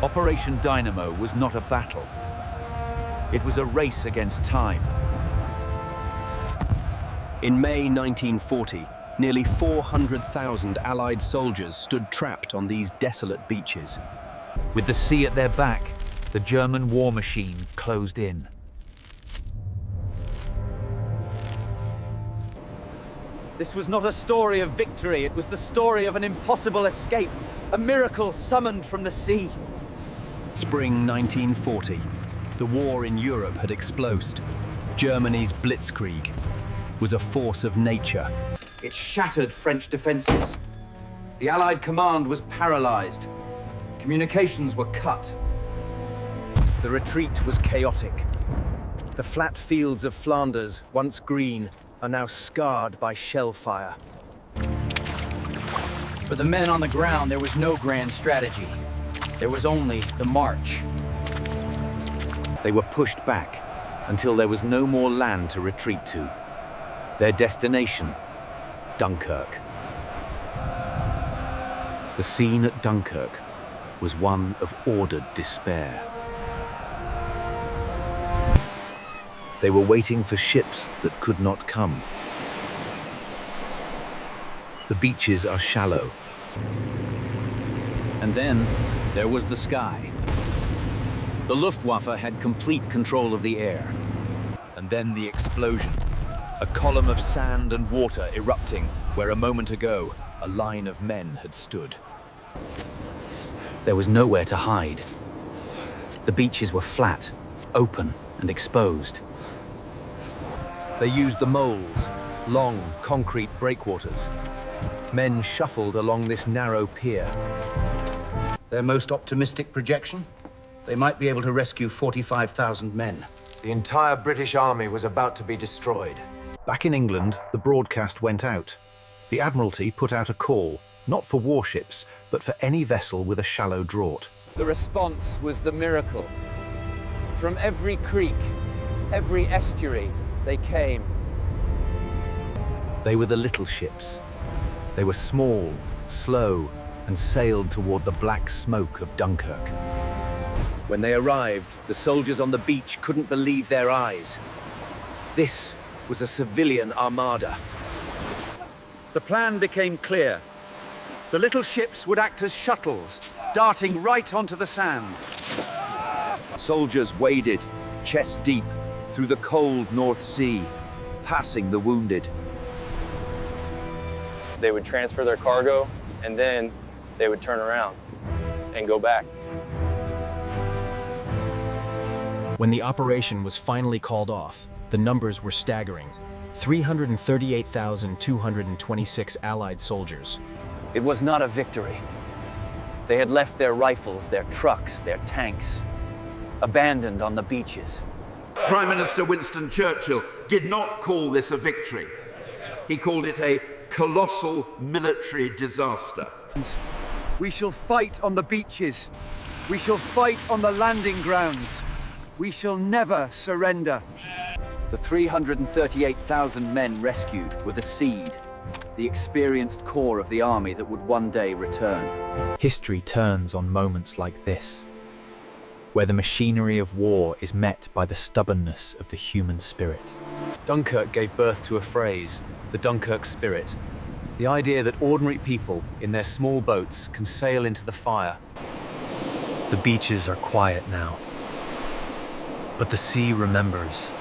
Operation Dynamo was not a battle. It was a race against time. In May 1940, nearly 400,000 Allied soldiers stood trapped on these desolate beaches. With the sea at their back, the German war machine closed in. This was not a story of victory, it was the story of an impossible escape, a miracle summoned from the sea. Spring 1940. The war in Europe had exploded. Germany's Blitzkrieg was a force of nature. It shattered French defenses. The Allied command was paralyzed. Communications were cut. The retreat was chaotic. The flat fields of Flanders, once green, are now scarred by shell fire. For the men on the ground, there was no grand strategy. There was only the march. They were pushed back until there was no more land to retreat to. Their destination, Dunkirk. The scene at Dunkirk was one of ordered despair. They were waiting for ships that could not come. The beaches are shallow. And then there was the sky. The Luftwaffe had complete control of the air. And then the explosion. A column of sand and water erupting where a moment ago a line of men had stood. There was nowhere to hide. The beaches were flat, open and exposed. They used the moles, long concrete breakwaters. Men shuffled along this narrow pier. Their most optimistic projection? They might be able to rescue 45,000 men. The entire British army was about to be destroyed. Back in England, the broadcast went out. The Admiralty put out a call, not for warships, but for any vessel with a shallow draught. The response was the miracle. From every creek, every estuary, they came. They were the little ships. They were small, slow, and sailed toward the black smoke of Dunkirk. When they arrived, the soldiers on the beach couldn't believe their eyes. This was a civilian armada. The plan became clear. The little ships would act as shuttles, darting right onto the sand. Soldiers waded, chest deep, through the cold North Sea, passing the wounded. They would transfer their cargo, and then they would turn around and go back. When the operation was finally called off, the numbers were staggering. 338,226 Allied soldiers. It was not a victory. They had left their rifles, their trucks, their tanks, abandoned on the beaches. Prime Minister Winston Churchill did not call this a victory. He called it a colossal military disaster. We shall fight on the beaches. We shall fight on the landing grounds. We shall never surrender. The 338,000 men rescued were the seed, the experienced core of the army that would one day return. History turns on moments like this, where the machinery of war is met by the stubbornness of the human spirit. Dunkirk gave birth to a phrase, the Dunkirk spirit, the idea that ordinary people in their small boats can sail into the fire. The beaches are quiet now, but the sea remembers.